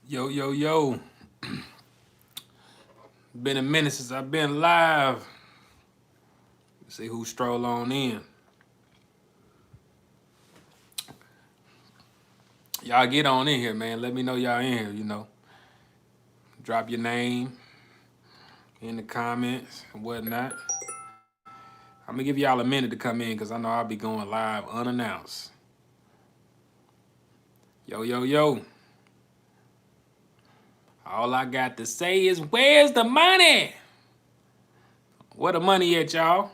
Yo, yo, yo. Been a minute since I've been live. Let's see who stroll on in. Y'all get on in here, man. Let me know y'all in here. Drop your name in the comments and whatnot. I'm gonna give y'all a minute to come in because I know I'll be going live unannounced. Yo, yo, yo. All I got to say is, where's the money? Where the money at, y'all?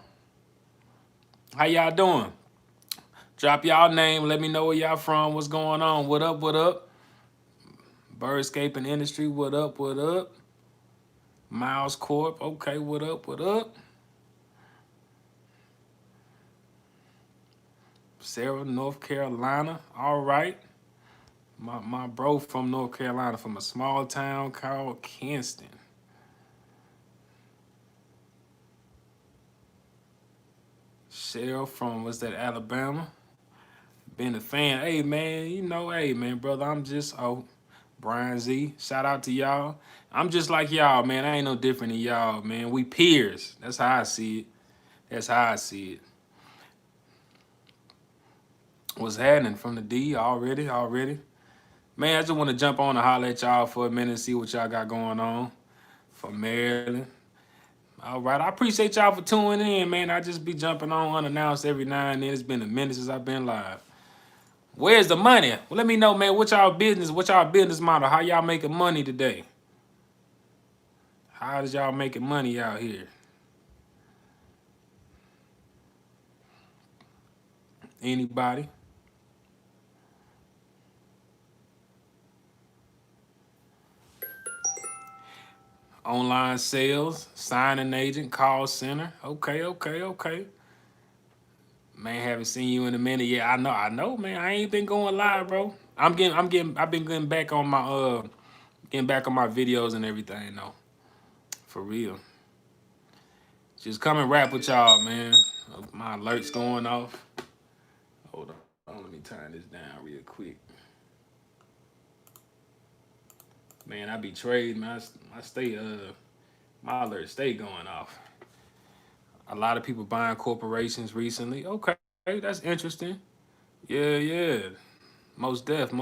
How y'all doing? Drop y'all name. Let me know where y'all from. What's going on? What up? What up? Birdscaping industry. What up? What up? Miles Corp. Okay. What up? What up? Sarah, North Carolina. All right. My bro from North Carolina, from a small town called Kinston. Cheryl from, what's that, Alabama? Been a fan. Hey, man, hey, man, brother, I'm just, Brian Z, shout out to y'all. I'm just like y'all, man. I ain't no different than y'all, man. We peers. That's how I see it. That's how I see it. What's happening from the D already? Man, I just want to jump on and holler at y'all for a minute and see what y'all got going on from Maryland. All right, I appreciate y'all for tuning in, man. I just be jumping on unannounced every now and then. It's been a minute since I've been live. Where's the money? Well, let me know, man. What's y'all business model? How y'all making money today? How is y'all making money out here? Anybody? Online sales, signing agent, call center. Okay. Man, haven't seen you in a minute. Yeah, I know, man. I ain't been going live, bro. I've been getting back on my videos and everything, though. For real. Just come and rap with y'all, man. My alerts going off. Hold on, let me turn this down real quick. Man, I be trading, man. I stay my alerts stay going off. A lot of people buying corporations recently. Okay, that's interesting. Yeah. Most def.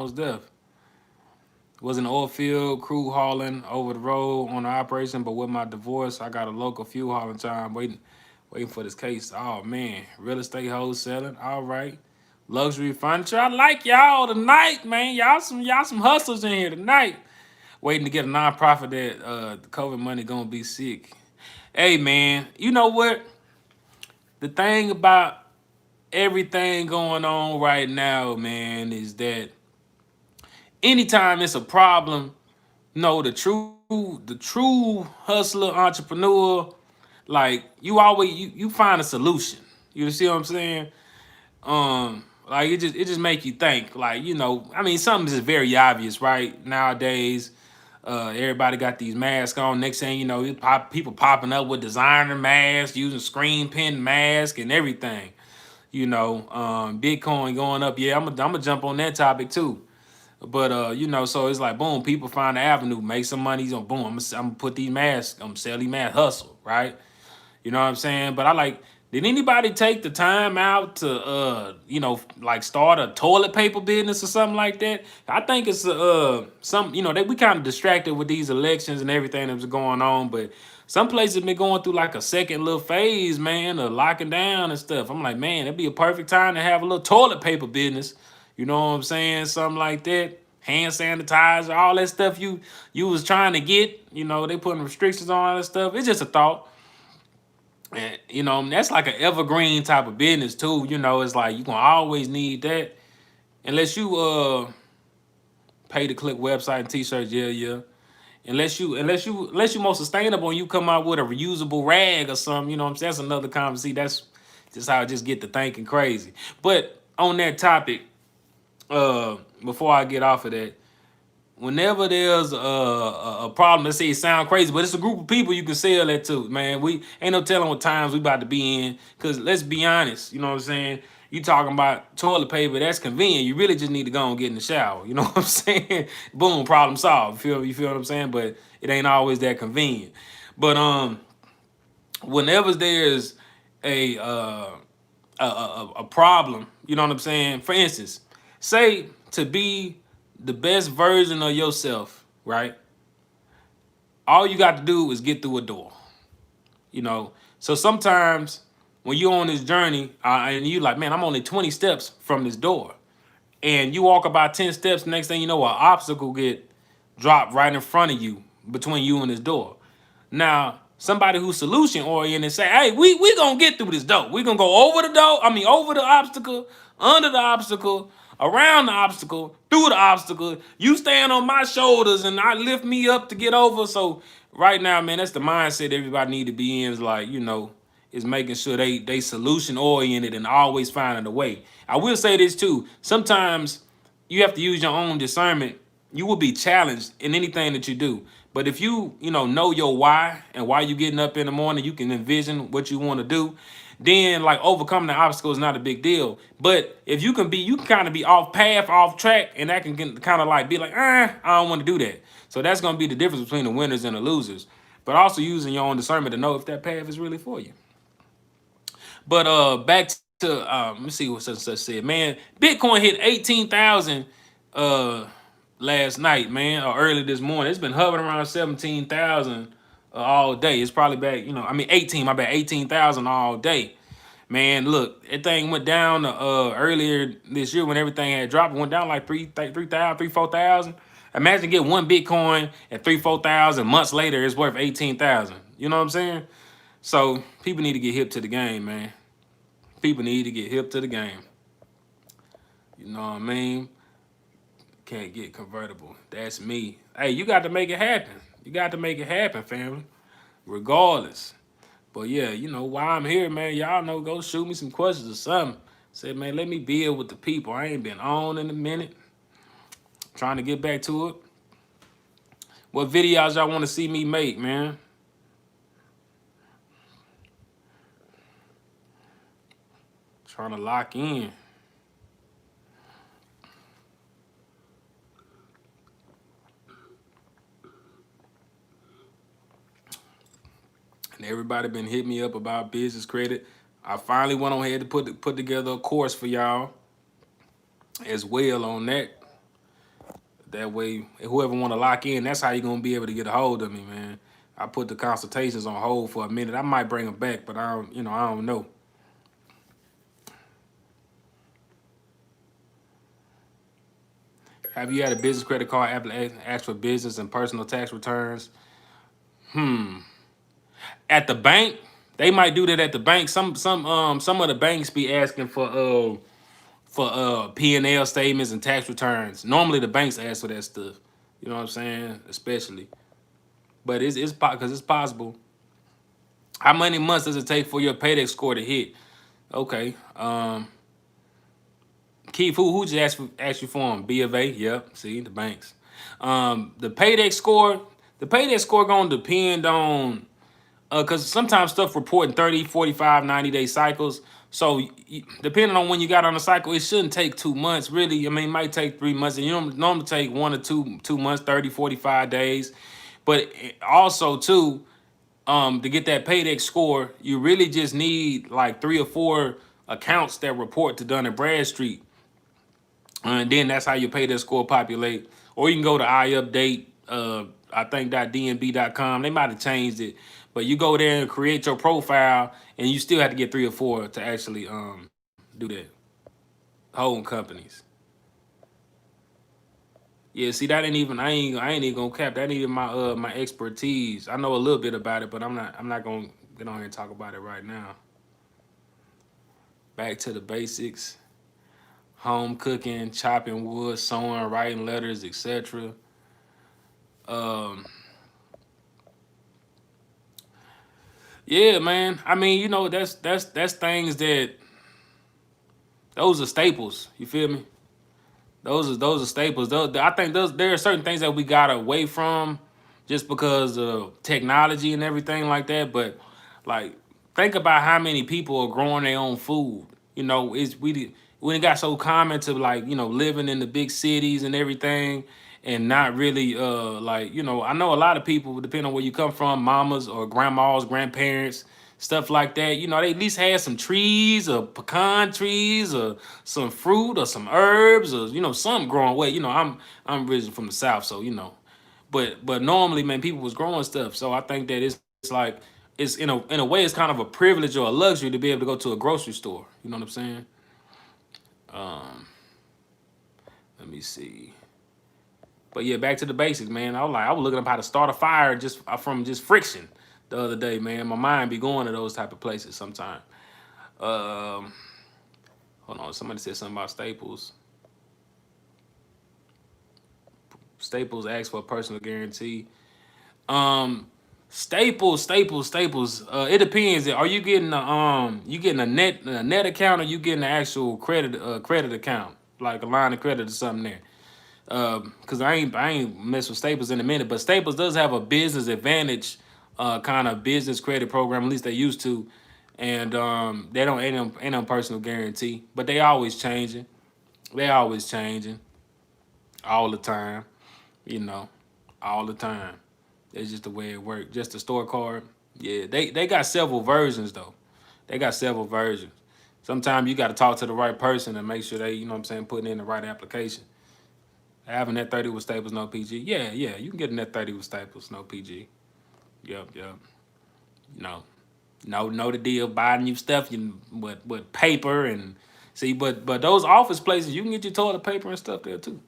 Was an oil field crew hauling over the road on the operation, but with my divorce, I got a local fuel hauling time waiting for this case. Oh man, real estate wholesaling. All right. Luxury furniture. I like y'all tonight, man. Y'all some hustlers in here tonight. Waiting to get a nonprofit that the COVID money gonna be sick. Hey man, you know what? The thing about everything going on right now, man, is that anytime it's a problem, no, the true hustler entrepreneur, like you find a solution. You see what I'm saying? Like it just make you think. Like, I mean, something is very obvious, right? Nowadays, everybody got these masks on. Next thing you know, people popping up with designer masks, using screen pin mask and everything. Bitcoin going up. Yeah, I'm gonna jump on that topic too. But so it's like boom, people find the avenue, make some money. So boom, I'm gonna put these masks, I'm gonna sell these masks, hustle, right? You know what I'm saying? But did anybody take the time out to like start a toilet paper business or something like that? I think it's some that we kind of distracted with these elections and everything that was going on, but some places have been going through like a second little phase, man, of locking down and stuff. I'm like, man, it'd be a perfect time to have a little toilet paper business. You know what I'm saying? Something like that. Hand sanitizer, all that stuff you was trying to get. They putting restrictions on all that stuff. It's just a thought. And that's like an evergreen type of business too. It's like you gonna always need that. Unless you pay to click website and t-shirts, yeah. Unless you more sustainable and you come out with a reusable rag or something, what I'm saying? That's another conversation. That's just how I just get to thinking crazy. But on that topic, before I get off of that, whenever there's a problem, let's say it sound crazy, but it's a group of people you can sell that to, man. We ain't no telling what times we about to be in. Cause let's be honest, you know what I'm saying? You talking about toilet paper, that's convenient. You really just need to go and get in the shower. You know what I'm saying? Boom, problem solved. You feel what I'm saying? But it ain't always that convenient. But whenever there's a a problem, you know what I'm saying? For instance, say to be the best version of yourself, right? All you got to do is get through a door. You know, so sometimes when you're on this journey and you like, man, I'm only 20 steps from this door, and you walk about 10 steps, next thing you know, an obstacle get dropped right in front of you, between you and this door. Now somebody who's solution oriented say, hey, we gonna get through this door. We gonna go over the door, I mean over the obstacle, under the obstacle, around the obstacle, through the obstacle. You stand on my shoulders and I lift me up to get over. So right now, man, that's the mindset everybody need to be in, is like, you know, is making sure they solution oriented and always finding a way. I will say this too. Sometimes you have to use your own discernment. You will be challenged in anything that you do. But if you know your why and why you getting up in the morning, you can envision what you want to do. Then like overcoming the obstacle is not a big deal. But if you can kind of be off path, off track, and that can kind of like be like, I don't want to do that. So that's gonna be the difference between the winners and the losers. But also using your own discernment to know if that path is really for you. But back to let me see what such and such said. Man, Bitcoin hit 18,000 last night, man, or early this morning. It's been hovering around 17,000 all day. It's probably back, I mean 18, my bad, 18,000 all day. Man, look, that thing went down earlier this year when everything had dropped. It went down like 4,000. Imagine get one Bitcoin at 4,000. Months later, it's worth 18,000. You know what I'm saying? So people need to get hip to the game, man. People need to get hip to the game. You know what I mean? Can't get convertible. That's me. Hey, you got to make it happen. You got to make it happen, family. Regardless. But yeah, while I'm here, man, y'all know, go shoot me some questions or something. Say, man, let me build with the people. I ain't been on in a minute. Trying to get back to it. What videos y'all want to see me make, man? Trying to lock in. And everybody been hitting me up about business credit. I finally went on ahead to put together a course for y'all as well on that. That way, whoever want to lock in, that's how you're going to be able to get a hold of me, man. I put the consultations on hold for a minute. I might bring them back, but I don't know. Have you had a business credit card application ask for business and personal tax returns? At the bank, they might do that at the bank. Some of the banks be asking for P&L statements and tax returns. Normally the banks ask for that stuff. You know what I'm saying? Especially. But it's because it's possible. How many months does it take for your paydex score to hit? Okay. Keith, who just asked you for them? B of A. Yep. See, the banks. The paydex score gonna depend on because sometimes stuff report in 30, 45, 90-day cycles. So depending on when you got on the cycle, it shouldn't take 2 months. Really, I mean, it might take 3 months. And you don't normally take 1 or 2 months, 30, 45 days. But also, too, to get that paydex score, you really just need like 3 or 4 accounts that report to Dun & Bradstreet. And then that's how your paydex score populate. Or you can go to iUpdate, I think .dnb.com. They might have changed it. But you go there and create your profile, and you still have to get 3 or 4 to actually do that. Holding companies. Yeah, see, that ain't even I ain't even gonna cap. That ain't even my expertise. I know a little bit about it, but I'm not gonna get on here and talk about it right now. Back to the basics. Home cooking, chopping wood, sewing, writing letters, etc. Yeah, man. I mean, that's things that those are staples. You feel me? Those are staples. I think there are certain things that we got away from just because of technology and everything like that. But like, think about how many people are growing their own food You know, we got so common to like, you know, living in the big cities and everything, and not really like, you know, I know a lot of people, depending on where you come from, mamas or grandmas, grandparents, stuff like that. You know, they at least had some trees or pecan trees or some fruit or some herbs or, you know, something growing. Well, you know, I'm originally from the South, so you know, but normally, man, people was growing stuff. So I think that it's like it's in a way it's kind of a privilege or a luxury to be able to go to a grocery store. You know what I'm saying? Um, Let me see. But yeah, back to the basics, man. I was looking up how to start a fire just from just friction the other day, man. My mind be going to those type of places sometimes. Um, Hold on, somebody said something about Staples. Staples asked for a personal guarantee. Um, Staples. It depends. Are you getting a net account, or you getting an actual credit account, like a line of credit or something there? Because I ain't mess with Staples in a minute, but Staples does have a business advantage, kind of business credit program. At least they used to, and they don't ain't no personal guarantee, but they always changing. They always changing all the time. You know, all the time. It's just the way it works. Just the store card. Yeah, they got several versions though. They got several versions. Sometimes you got to talk to the right person and make sure they, you know what I'm saying, putting in the right application. Having that 30 with Staples, no PG. Yeah, yeah, you can get a net 30 with Staples, no PG. Yep. No, know the deal. Buying you stuff, with paper and see, but those office places, you can get your toilet paper and stuff there too.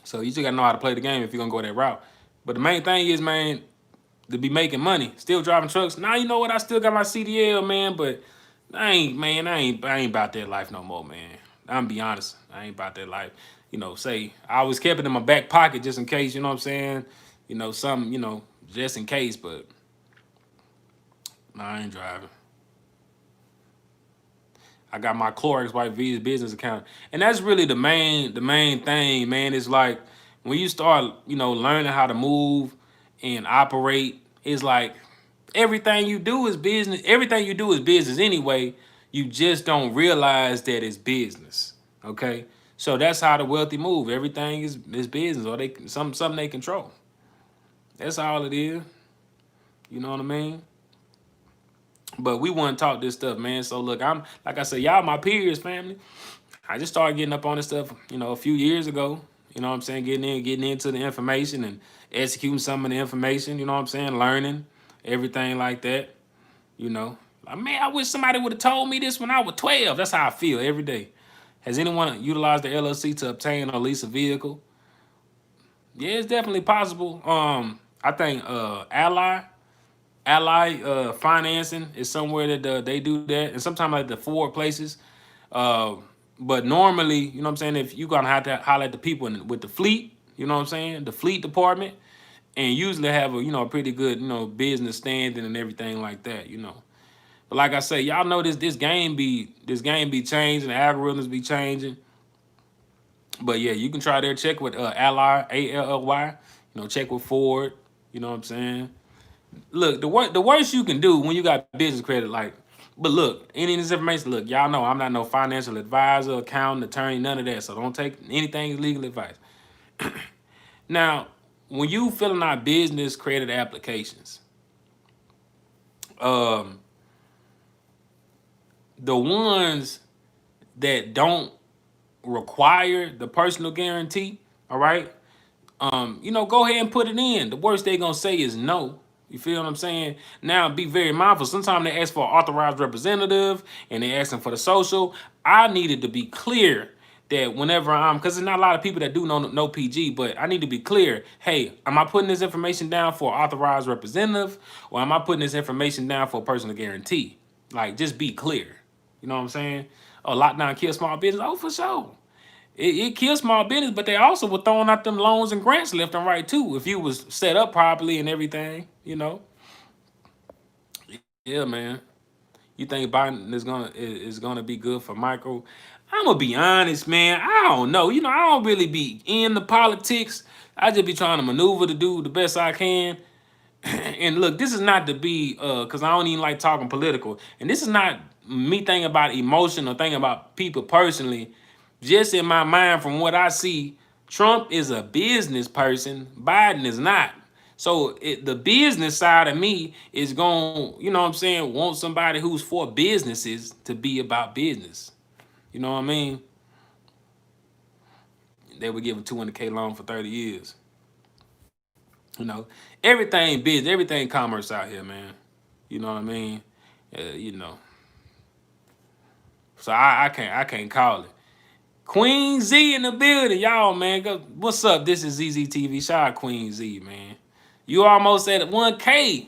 So you just gotta know how to play the game if you're gonna go that route. But the main thing is, man, to be making money, still driving trucks. Now you know what? I still got my CDL, man, but I ain't about that life no more, man. I'm be honest, I ain't about that life. You know, say I always kept it in my back pocket just in case. You know what I'm saying? You know, something. You know, just in case. But nah, I ain't driving. I got my Clorox White V's business account, and that's really the main thing, man. Is like when you start, you know, learning how to move and operate. It's like everything you do is business. Everything you do is business anyway. You just don't realize that it's business. Okay, so that's how the wealthy move. Everything is business, or they something they control. That's all it is. You know what I mean? But we want to talk this stuff, man. So look, I'm like I said, y'all my peers, family. I just started getting up on this stuff, you know, a few years ago. You know what I'm saying? Getting into the information and executing some of the information, you know what I'm saying? Learning, everything like that, you know. Like, man, I wish somebody would have told me this when I was 12. That's how I feel every day. Has anyone utilized the LLC to obtain or lease a vehicle? Yeah, it's definitely possible. I think Ally financing is somewhere that they do that, and sometimes like the forward places. Uh, but normally, you know what I'm saying, if you're gonna have to highlight the people with the fleet, you know what I'm saying, the fleet department, and usually have a, you know, a pretty good, you know, business standing and everything like that, you know. But like I say, y'all know this game be changing, the algorithms be changing. But yeah, you can try there. Check with Ally, ALLY. You know, check with Ford. You know what I'm saying? Look, the worst you can do when you got business credit, like, but look, any of this information, look, y'all know I'm not no financial advisor, accountant, attorney, none of that. So don't take anything as legal advice. Now, when you filling out business credit applications, um, the ones that don't require the personal guarantee, all right, you know, go ahead and put it in. The worst they gonna say is no. You feel what I'm saying? Now, be very mindful. Sometimes they ask for an authorized representative and they asking for the social. I needed to be clear that whenever because there's not a lot of people that do know PG, but I need to be clear. Hey, am I putting this information down for an authorized representative, or am I putting this information down for a personal guarantee? Like, just be clear. You know what I'm saying? Oh, lockdown kill small business. Oh, for sure. It kills small business, but they also were throwing out them loans and grants left and right too. If you was set up properly and everything, you know. Yeah, man. You think Biden is gonna be good for micro? I'm gonna be honest, man. I don't know. You know, I don't really be in the politics. I just be trying to maneuver to do the best I can. And look, this is not to be because I don't even like talking political, and this is not me thinking about emotion or thinking about people personally, just in my mind from what I see, Trump is a business person, Biden is not. So the business side of me is going, you know what I'm saying, want somebody who's for businesses to be about business. You know what I mean? They would give a 200K loan for 30 years. You know, everything business, everything commerce out here, man. You know what I mean? You know, so I can't call it. Queen Z in the building, y'all, man. What's up? This is ZZTV. Shout out Queen Z, man. You almost at 1K.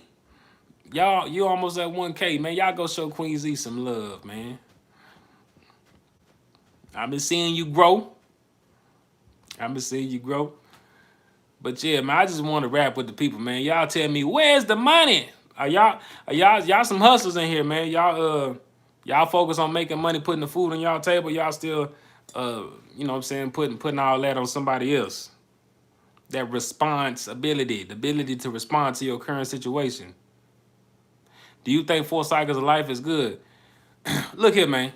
Y'all, you almost at 1K, man. Y'all go show Queen Z some love, man. I've been seeing you grow. I've been seeing you grow. But yeah, man, I just want to rap with the people, man. Y'all tell me, where's the money? Y'all some hustlers in here, man. Y'all focus on making money, putting the food on y'all table. Y'all still you know what I'm saying, putting all that on somebody else. That responsibility, the ability to respond to your current situation. Do you think 4 cycles of life is good? Look here, man.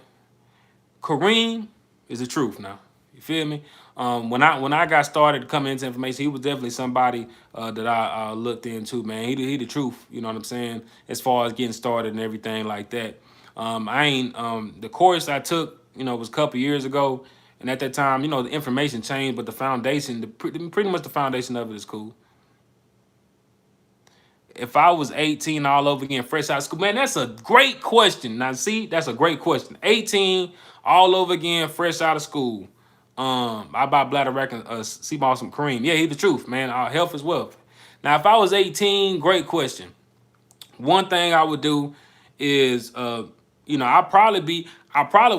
Kareem is the truth now. You feel me? When I got started coming into information, he was definitely somebody that I looked into, man. He the truth, you know what I'm saying, as far as getting started and everything like that. I ain't the course I took, you know, was a couple years ago, and at that time, you know, the information changed, but the foundation, pretty much the foundation of it is cool. If I was 18 all over again, fresh out of school, man, that's a great question. Now, see, that's a great question. 18 all over again, fresh out of school. I buy bladder rack and sea ball some cream. Yeah, he the truth, man. Health is wealth. Now, if I was 18, great question. One thing I would do is, you know, I probably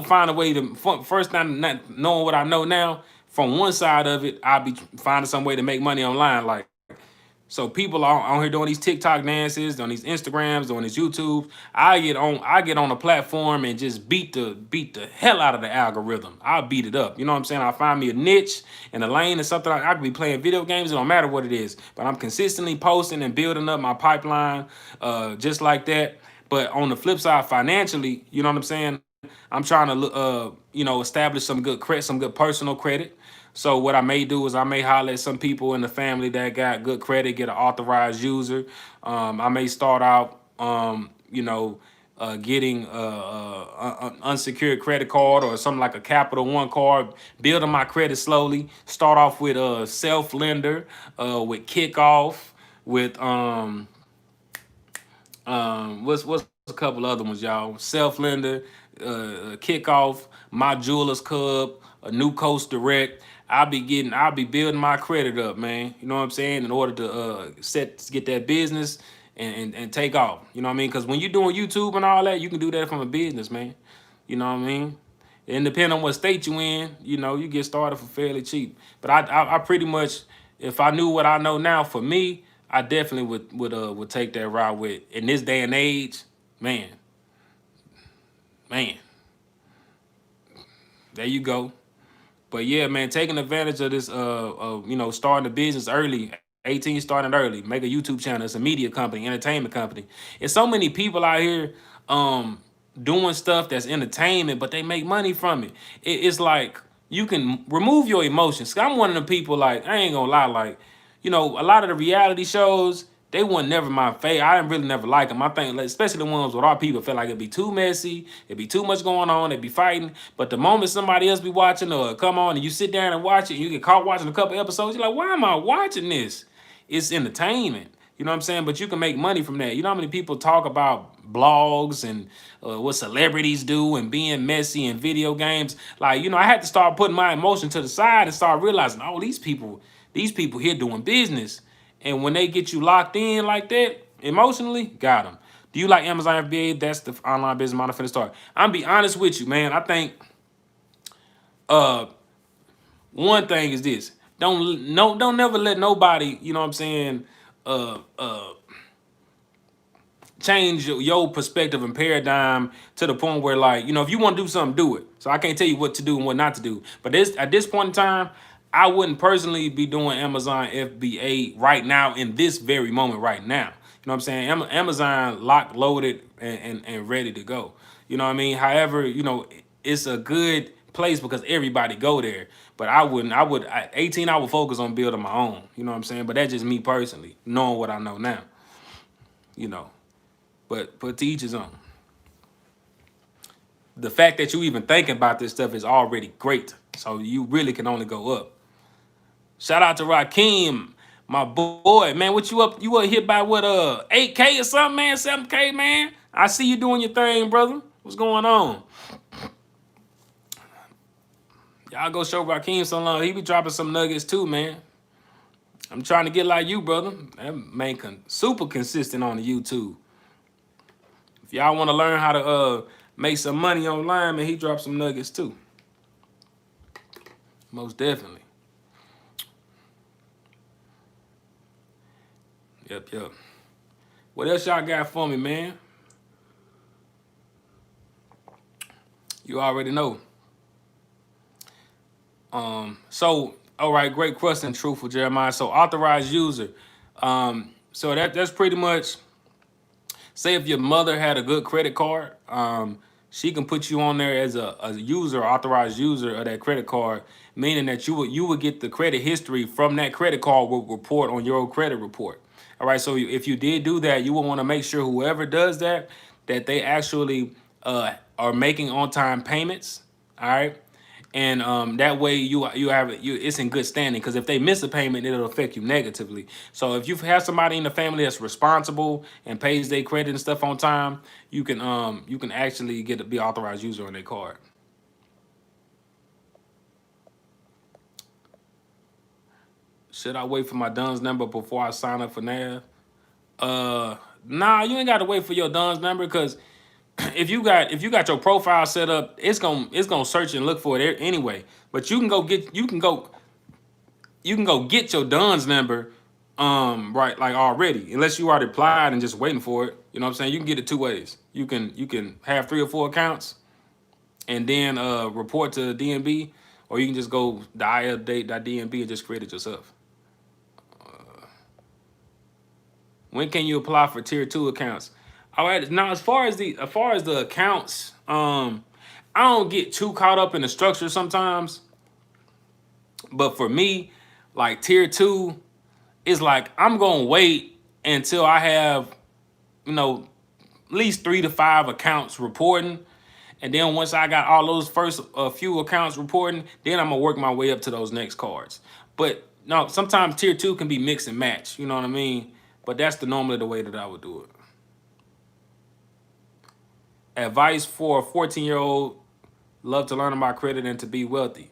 find a way to first time not knowing what I know now. From one side of it, I'll be finding some way to make money online, like. So people are on here doing these TikTok dances, on these Instagrams, doing these YouTube. I get on a platform and just beat the hell out of the algorithm. I'll beat it up. You know what I'm saying? I'll find me a niche and a lane and something. I could be playing video games. It don't matter what it is. But I'm consistently posting and building up my pipeline just like that. But on the flip side, financially, you know what I'm saying? I'm trying to you know, establish some good credit, some good personal credit. So what I may do is I may holler at some people in the family that got good credit, get an authorized user. I may start out, you know, getting an unsecured credit card or something like a Capital One card, building my credit slowly. Start off with a self lender, with kickoff, with what's a couple other ones, y'all? Self lender, kickoff, my jewelers club, a new coast direct. I'll be building my credit up, man. You know what I'm saying? In order to get that business and take off. You know what I mean? Because when you're doing YouTube and all that, you can do that from a business, man. You know what I mean? And depending on what state you in, you know, you get started for fairly cheap. But I pretty much, if I knew what I know now, for me, I definitely would take that route with. In this day and age, man, man, there you go. But yeah, man, taking advantage of this, you know, starting a business early, 18 starting early, make a YouTube channel. It's a media company, entertainment company. It's so many people out here doing stuff that's entertainment, but they make money from it. It's like you can remove your emotions. I'm one of the people, like, I ain't gonna lie, like, you know, a lot of the reality shows, they weren't never my favorite. I didn't really never like them. I think, like, especially the ones with our people, feel like it'd be too messy, it'd be too much going on, they'd be fighting. But the moment somebody else be watching or come on and you sit down and watch it, you get caught watching a couple episodes, you're like, why am I watching this? It's entertainment. You know what I'm saying? But you can make money from that. You know how many people talk about blogs and what celebrities do and being messy in video games? Like, you know, I had to start putting my emotion to the side and start realizing, oh, these people here doing business. And when they get you locked in like that, emotionally, got them. Do you like Amazon FBA? That's the online business model for the start. I'm be honest with you, man. I think one thing is this. Don't never let nobody, you know what I'm saying, uh uh change your perspective and paradigm to the point where, like, you know, if you want to do something, do it. So I can't tell you what to do and what not to do. But at this point in time, I wouldn't personally be doing Amazon FBA right now in this very moment right now. You know what I'm saying? Amazon locked, loaded, and ready to go. You know what I mean? However, you know, it's a good place because everybody go there. But I wouldn't. At 18, I would focus on building my own. You know what I'm saying? But that's just me personally, knowing what I know now. You know, but to each his own. The fact that you even thinking about this stuff is already great. So you really can only go up. Shout out to Rakeem, my boy, man. What you up? You up hit by what 8K or something, man? 7K, man. I see you doing your thing, brother. What's going on? Y'all go show Rakeem some love. He be dropping some nuggets too, man. I'm trying to get like you, brother. That man super consistent on the YouTube. If y'all want to learn how to make some money online, man, he dropped some nuggets too. Most definitely. Yep. What else y'all got for me, man? You already know. So all right, great question, truthful Jeremiah. So authorized user. So that's pretty much, say if your mother had a good credit card, she can put you on there as a user, authorized user of that credit card, meaning that you would get the credit history from that credit card will report on your credit report. All right, so if you did do that, you would want to make sure whoever does that they actually are making on time payments. All right. And that way you have it's in good standing, because if they miss a payment, it'll affect you negatively. So if you have somebody in the family that's responsible and pays their credit and stuff on time, you can actually be authorized user on their card. Should I wait for my DUNS number before I sign up for NAV? Nah, you ain't got to wait for your DUNS number, because if you got your profile set up, it's gonna search and look for it anyway. But you can go get your DUNS number right, like already, unless you already applied and just waiting for it. You know what I'm saying? You can get it two ways. You can have 3 or 4 accounts and then report to DNB, or you can just go to iupdate.dnb and just create it yourself. When can you apply for tier 2 accounts? All right, now as far as the accounts, I don't get too caught up in the structure sometimes. But for me, like tier 2 is like, I'm gonna wait until I have, at least 3 to 5 accounts reporting. And then once I got all those first few accounts reporting, then I'm gonna work my way up to those next cards. But no, sometimes tier 2 can be mix and match, you know what I mean? But that's normally the way that I would do it. Advice for a 14-year-old, love to learn about credit and to be wealthy.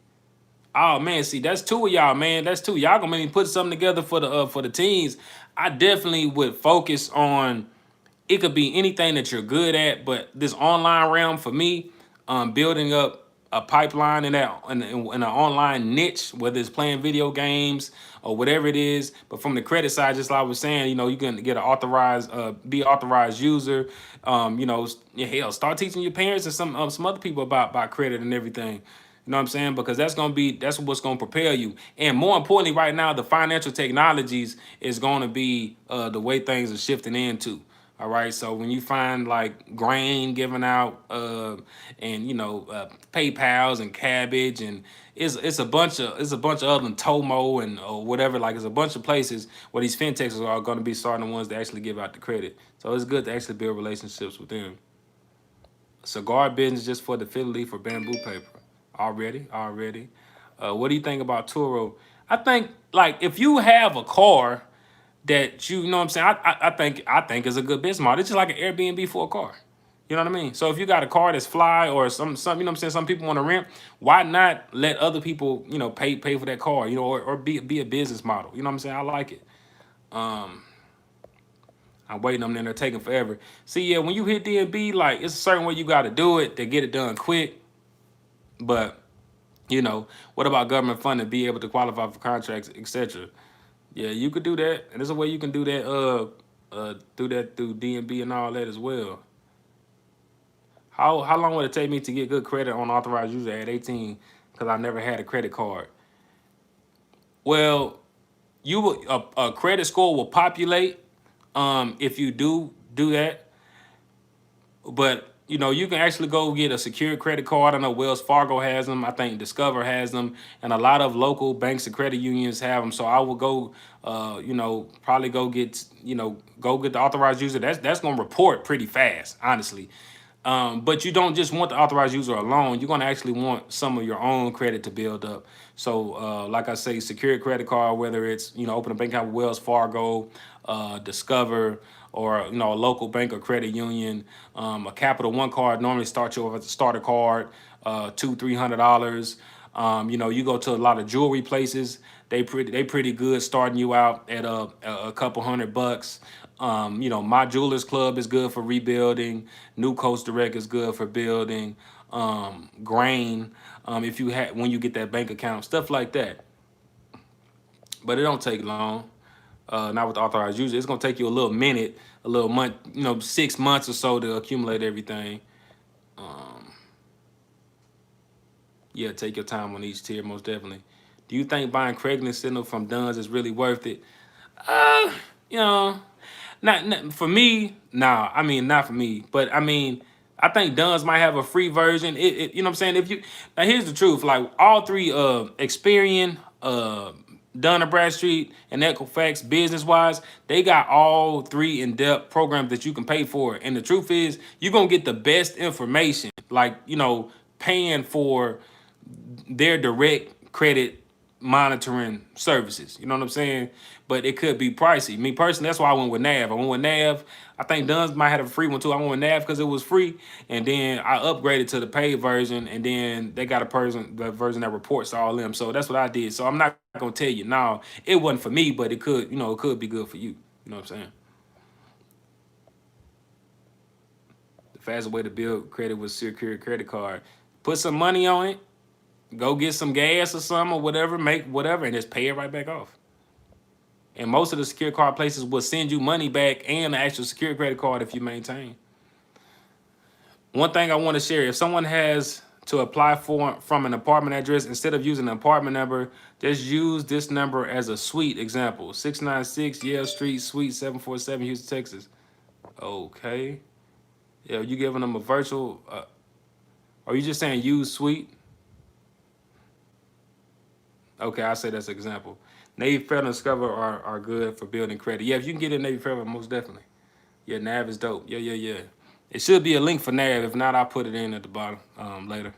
Oh man, see, that's 2 of y'all, man. That's 2. Y'all gonna make me put something together for the teens. I definitely would focus on, it could be anything that you're good at, but this online realm for me, building up a pipeline in an online niche, whether it's playing video games or whatever it is. But from the credit side, just like I was saying, you can get an authorized, be authorized user. Hell, start teaching your parents and some other people about credit and everything. You know what I'm saying? Because that's what's gonna prepare you. And more importantly, right now, the financial technologies is gonna be the way things are shifting into. All right, so when you find like grain given out, and PayPal's and Cabbage, and it's a bunch of other than Tomo and or whatever. Like, it's a bunch of places where these fintechs are going to be starting the ones that actually give out the credit. So it's good to actually build relationships with them. Cigar business just for the fiddly for bamboo paper. Already. What do you think about Turo? I think, like, if you have a car that you know what I'm saying, I think is a good business model. It's just like an Airbnb for a car. You know what I mean? So if you got a car that's fly, or some you know what I'm saying, some people want to rent, why not let other people, pay for that car, or be a business model. You know what I'm saying? I like it. I'm waiting on them, they're taking forever. See, yeah, when you hit DNB, like, it's a certain way you gotta do it to get it done quick. But what about government funding, be able to qualify for contracts, etc.? Yeah, you could do that, and there's a way you can do that. Through DNB and all that as well. How long would it take me to get good credit on authorized user at 18? Because I never had a credit card. Well, a credit score will populate if you do that. But you can actually go get a secured credit card. I know Wells Fargo has them. I think Discover has them, and a lot of local banks and credit unions have them. So I will go, probably go get the authorized user. That's gonna report pretty fast, honestly. But you don't just want the authorized user alone. You're going to actually want some of your own credit to build up. So, like I say, secured credit card, whether it's, open a bank account with Wells Fargo, Discover, or, a local bank or credit union. A Capital One card normally starts you off as a starter card, $200-300. You go to a lot of jewelry places. They pretty good starting you out at a couple $100. My Jewelers Club is good for rebuilding. New Coast Direct is good for building. Grain, if you had when you get that bank account, stuff like that. But it don't take long. Not with the authorized user. It's gonna take you a little minute, a little month, 6 months or so to accumulate everything. Yeah, take your time on each tier, most definitely. Do you think buying Craigslist signal from Duns is really worth it? Uh, you know, not for me. Nah, I mean not for me. But I mean, I think Duns might have a free version. You know what I'm saying? If you now, here's the truth. Like all three, Experian, Dun and Bradstreet, and Equifax, business wise, they got all three in depth programs that you can pay for. And the truth is, you're gonna get the best information. Like paying for their direct credit monitoring services. You know what I'm saying? But it could be pricey. Me personally, that's why I went with Nav. I went with Nav. I think Duns might have a free one too. I went with Nav because it was free, and then I upgraded to the paid version, and then they got the version that reports all them. So that's what I did. So I'm not gonna tell you no, it wasn't for me, but it could be good for you. You know what I'm saying? The fastest way to build credit with secure credit card. Put some money on it, go get some gas or something or whatever, make whatever, and just pay it right back off. And most of the secure card places will send you money back and the actual secure credit card if you maintain. One thing I want to share, if someone has to apply for from an apartment address, instead of using an apartment number, just use this number as a suite example. 696 Yale Street, Suite 747, Houston, Texas. Okay. Yeah, you giving them a virtual, are you just saying use suite? Okay, I say that's an example. Navy Federal and Discover are good for building credit. Yeah, if you can get in Navy Federal, most definitely. Yeah, Nav is dope. Yeah. It should be a link for Nav. If not, I'll put it in at the bottom later.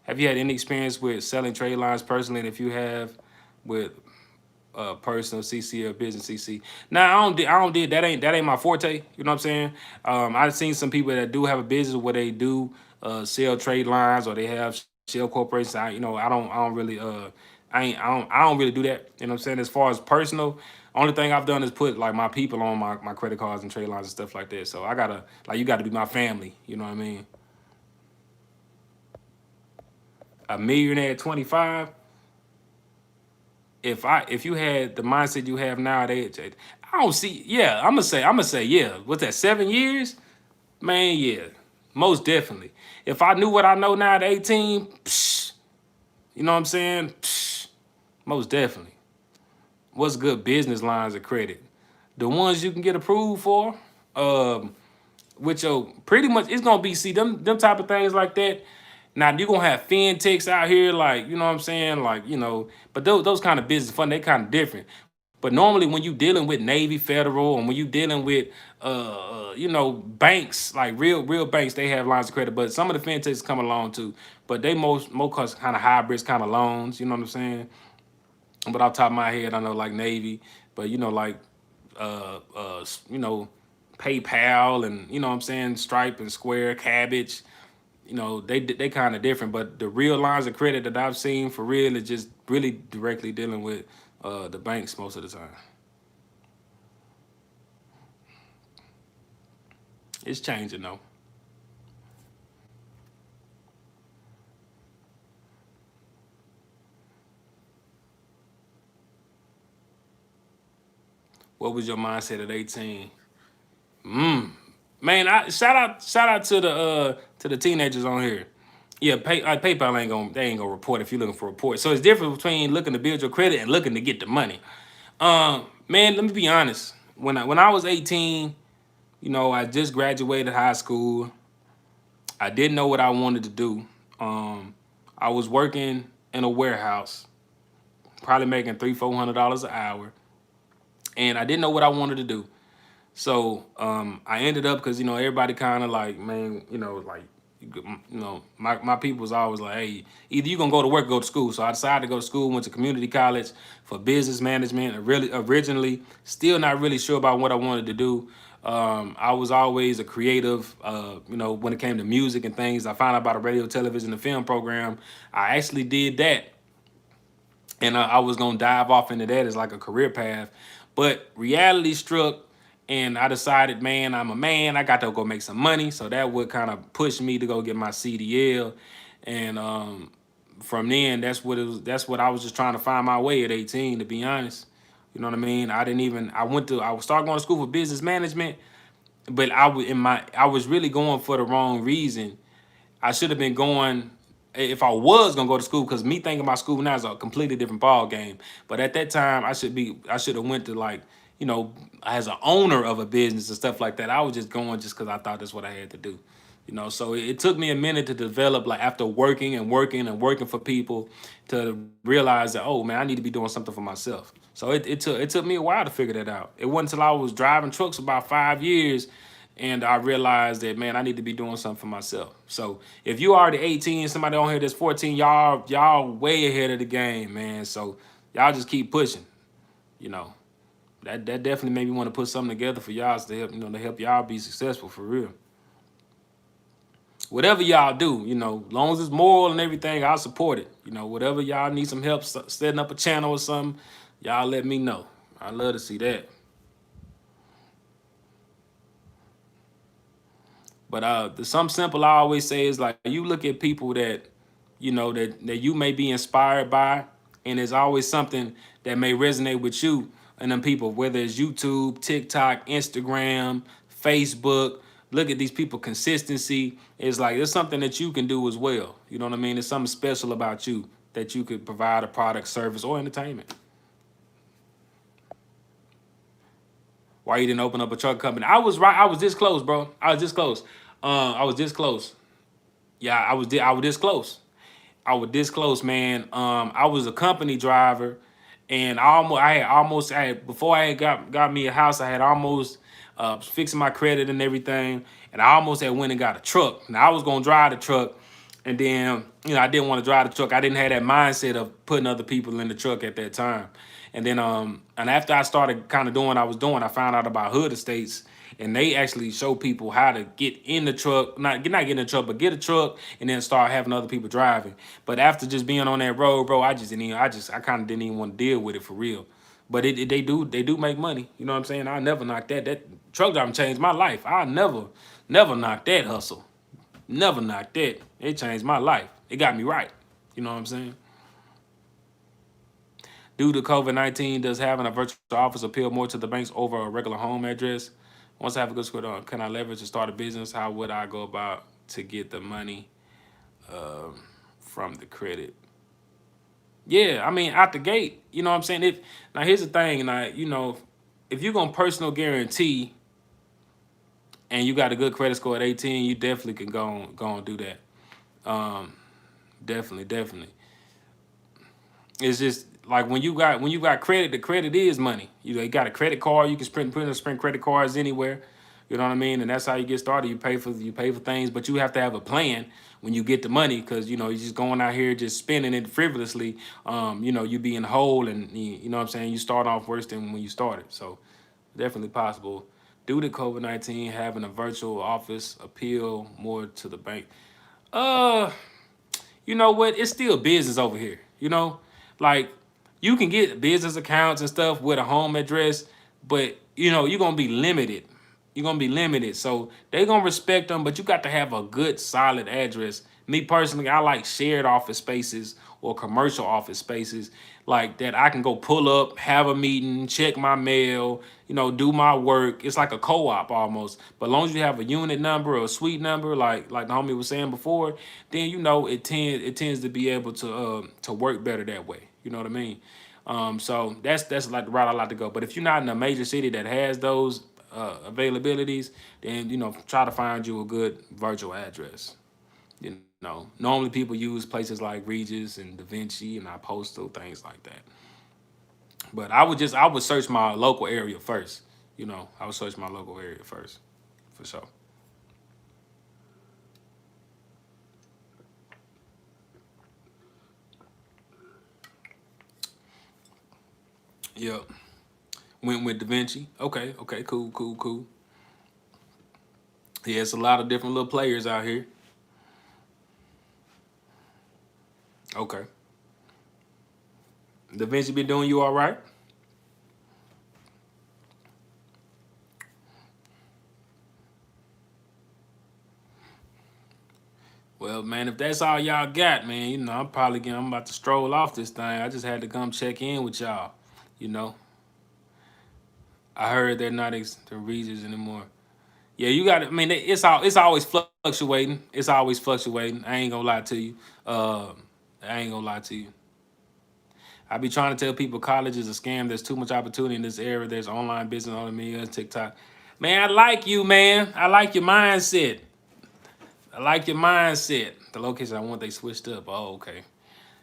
Have you had any experience with selling trade lines personally? And if you have, with personal CC or business CC. Now I don't did that ain't my forte. You know what I'm saying? I've seen some people that do have a business where they do sell trade lines or they have shell corporations. I don't really I don't really do that. You know what I'm saying? As far as personal, only thing I've done is put like my people on my credit cards and trade lines and stuff like that. So I gotta you gotta be my family. You know what I mean? A millionaire at 25. If you had the mindset you have nowadays, I don't see. Yeah, I'm gonna say yeah. What's that? 7 years, man. Yeah, most definitely. If I knew what I know now at 18, psh, you know what I'm saying? Psh, most definitely. What's good business lines of credit? The ones you can get approved for, which pretty much it's gonna be them type of things like that. Now you're gonna have fintechs out here, like you know what I'm saying, but those kind of business fund they kind of different. But normally when you dealing with Navy Federal and when you dealing with banks, like real banks, they have lines of credit. But some of the fintechs come along too. But they most kind of hybrids kind of loans, you know what I'm saying? But off the top of my head, I know like Navy, but uh, uh, you know, PayPal and you know what I'm saying, Stripe and Square, Cabbage. They kind of different, but the real lines of credit that I've seen for real is just really directly dealing with the banks most of the time. It's changing though. What was your mindset at 18? Man, shout out to the teenagers on here. Yeah, PayPal ain't gonna report if you're looking for a report. So it's different between looking to build your credit and looking to get the money. Man, let me be honest. When I was 18, I just graduated high school. I didn't know what I wanted to do. I was working in a warehouse, probably making $300-400 an hour, and I didn't know what I wanted to do. So I ended up, because everybody kind of like, man, like, my people was always like, hey, either you gonna go to work or go to school. So I decided to go to school, went to community college for business management. Really, originally, still not really sure about what I wanted to do. I was always a creative, when it came to music and things. I found out about a radio, television, and film program. I actually did that, and I was gonna dive off into that as like a career path, but reality struck, and I decided, man, I'm a man. I got to go make some money, so that would kind of push me to go get my CDL, and from then, that's what it was. That's what I was just trying to find my way at 18, to be honest. You know what I mean? I didn't even. I was starting going to school for business management, but I was really going for the wrong reason. I should have been going, if I was gonna go to school, because me thinking about school now is a completely different ball game. But at that time, I should have went to, like, as an owner of a business and stuff like that. I was just going just because I thought that's what I had to do. So it took me a minute to develop, like, after working and working and working for people, to realize that, oh man, I need to be doing something for myself. So it took me a while to figure that out. It wasn't until I was driving trucks about 5 years, and I realized that, man, I need to be doing something for myself. So if you already 18, somebody on here that's 14, y'all way ahead of the game, man. So y'all just keep pushing. You know, that definitely made me want to put something together for y'all to help, to help y'all be successful for real. Whatever y'all do, long as it's moral and everything, I'll support it. Whatever y'all need some help setting up a channel or something, y'all let me know. I love to see that. But the something simple I always say is, like, you look at people that that you may be inspired by, and there's always something that may resonate with you and them people, whether it's YouTube, TikTok, Instagram, Facebook. Look at these people consistency. It's like there's something that you can do as well. You know what I mean? There's something special about you that you could provide a product, service, or entertainment. Why you didn't open up a truck company? I was right. I was this close, bro. I was this close. I was this close. Yeah, I was this close. I was this close, man. I was a company driver, and I had before I had got me a house. I had almost fixing my credit and everything, and I almost had went and got a truck. Now I was gonna drive the truck, and then I didn't want to drive the truck. I didn't have that mindset of putting other people in the truck at that time. And then and after I started kind of doing what I was doing, I found out about hood estates, and they actually show people how to get in the truck, not get in the truck, but get a truck and then start having other people driving. But after just being on that road, bro, I kind of didn't even want to deal with it for real. But they do make money. You know what I'm saying? I never knocked that. That truck driving changed my life. I never knocked that hustle. Never knocked that. It changed my life. It got me right. You know what I'm saying? Due to COVID-19, does having a virtual office appeal more to the banks over a regular home address? Once I have a good score on, can I leverage to start a business? How would I go about to get the money from the credit? Yeah, I mean, out the gate, you know what I'm saying? Now here's the thing, and if you're gonna personal guarantee and you got a good credit score at 18, you definitely can go and do that. Definitely. It's just like when you got credit, the credit is money. You got a credit card, you can sprint credit cards anywhere. You know what I mean? And that's how you get started. You pay for things, but you have to have a plan when you get the money, because you're just going out here just spending it frivolously. You being whole, and you know what I'm saying, you start off worse than when you started. So definitely possible. Due to COVID-19, having a virtual office appeal more to the bank. Uh you know what? It's still business over here. Like, you can get business accounts and stuff with a home address, but you're gonna be limited. You're gonna be limited. So they're gonna respect them, but you got to have a good solid address. Me personally, I like shared office spaces or commercial office spaces like that. I can go pull up, have a meeting, check my mail, do my work. It's like a co-op almost. But as long as you have a unit number or a suite number, like the homie was saying before, then it tends to be able to work better that way. You know what I mean? So that's like the route I like to go. But if you're not in a major city that has those availabilities, then try to find you a good virtual address. You know, normally people use places like Regis and Da Vinci and Apostle, things like that. But I would search my local area first. You know, I would search my local area first, for sure. Yep. Went with Da Vinci. Okay, okay, cool, cool, cool. Yeah, it's a lot of different little players out here. Okay. Da Vinci been doing you all right? Well, man, if that's all y'all got, man, you know, I'm about to stroll off this thing. I just had to come check in with y'all. You know, I heard they're not the Regis anymore. Yeah, you got. I mean, it's always fluctuating. It's always fluctuating. I ain't gonna lie to you. I ain't gonna lie to you. I be trying to tell people college is a scam. There's too much opportunity in this era. There's online business on the media, TikTok. Man, I like you, man. I like your mindset. I like your mindset. The location I want they switched up. Oh, okay.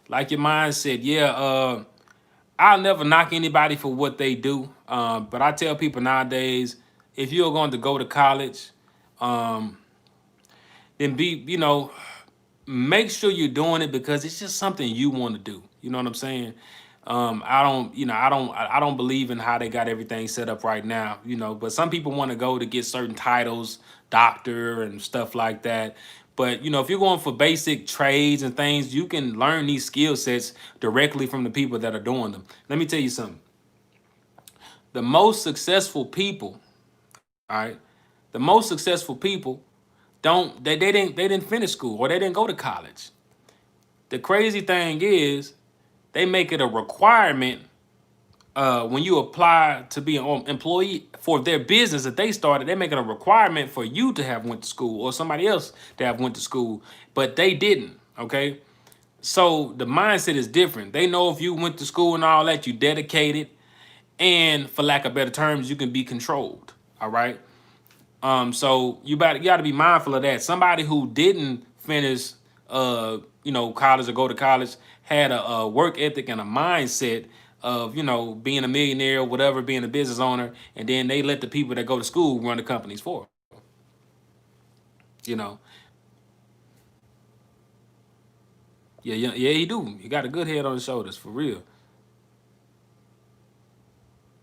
Like your mindset. Yeah. I'll never knock anybody for what they do. But I tell people nowadays, if you're going to go to college, um, then you know, make sure you're doing it because it's just something you want to do. You know what I'm saying? I don't, you know, I don't believe in how they got everything set up right now. You know, but some people want to go to get certain titles, doctor and stuff like that. But you know, if you're going for basic trades and things, you can learn these skill sets directly from the people that are doing them. Let me tell you something. The most successful people, all right, the most successful people don't they didn't finish school or they didn't go to college. The crazy thing is they make it a requirement when you apply to be an employee for their business that they started. They make it a requirement for you to have went to school or somebody else to have went to school, but they didn't. Okay, so the mindset is different. They know if you went to school and all that, you dedicated, and for lack of better terms, you can be controlled. All right. So you got to be mindful of that. Somebody who didn't finish, you know, college or go to college had a work ethic and a mindset of, you know, being a millionaire or whatever, being a business owner, and then they let the people that go to school run the companies for 'em, you know. Yeah, yeah, yeah, he do. He got a good head on his shoulders for real.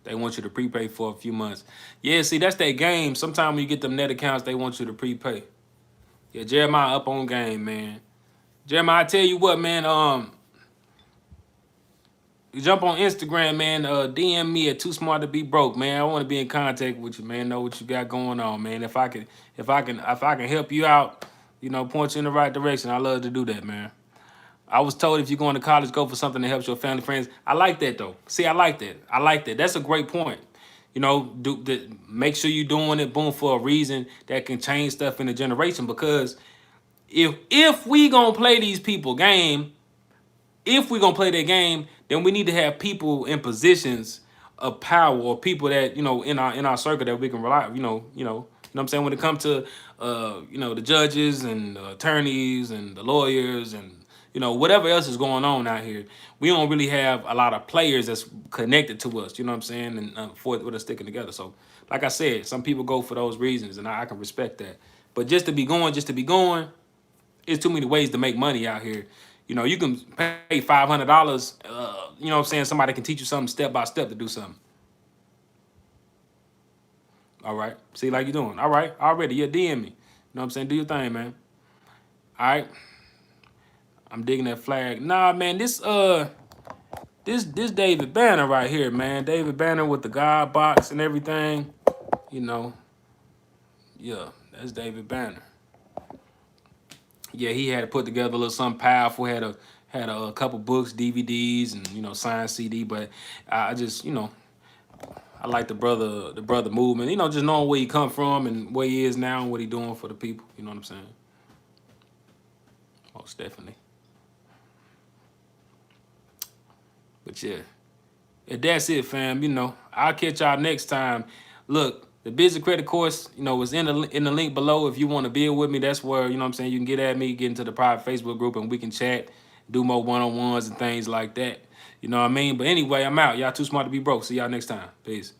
They want you to prepay for a few months. Yeah, see, that's that game. Sometimes when you get them net accounts, they want you to prepay. Yeah, Jeremiah up on game, man. Jeremiah, I tell you what, man. You jump on Instagram, man. DM me at Too Smart to Be Broke, man. I want to be in contact with you, man. Know what you got going on, man. If I can help you out, you know, point you in the right direction, I love to do that, man. I was told if you're going to college, go for something that helps your family, friends. I like that though. See, I like that. I like that. That's a great point. You know, make sure you're doing it, boom, for a reason that can change stuff in a generation. Because if we gonna play these people game, if we're gonna play that game, then we need to have people in positions of power or people that, you know, in our circle that we can rely, you know what I'm saying, when it comes to you know, the judges and the attorneys and the lawyers and, you know, whatever else is going on out here. We don't really have a lot of players that's connected to us, you know what I'm saying, and for with us sticking together. So like I said, some people go for those reasons and I can respect that. But just to be going, it's too many ways to make money out here. You know, you can pay $500. You know what I'm saying? Somebody can teach you something step by step to do something. All right. See, like you're doing. All right. Already. Yeah, DM me. You know what I'm saying? Do your thing, man. All right. I'm digging that flag. Nah, man. This David Banner right here, man. David Banner with the God box and everything. You know. Yeah, that's David Banner. Yeah, he had to put together a little something powerful. Had a couple books, DVDs, and, you know, signed CD. But I just, you know, I like the brother movement. You know, just knowing where he come from and where he is now and what he doing for the people. You know what I'm saying? Most definitely. But yeah, if that's it, fam. You know, I'll catch y'all next time. Look, The business credit course, you know, is in the link below. If you want to build with me, that's where, you know what I'm saying, you can get at me, get into the private Facebook group, and we can chat, do more one-on-ones and things like that. You know what I mean? But anyway, I'm out. Y'all too smart to be broke. See y'all next time. Peace.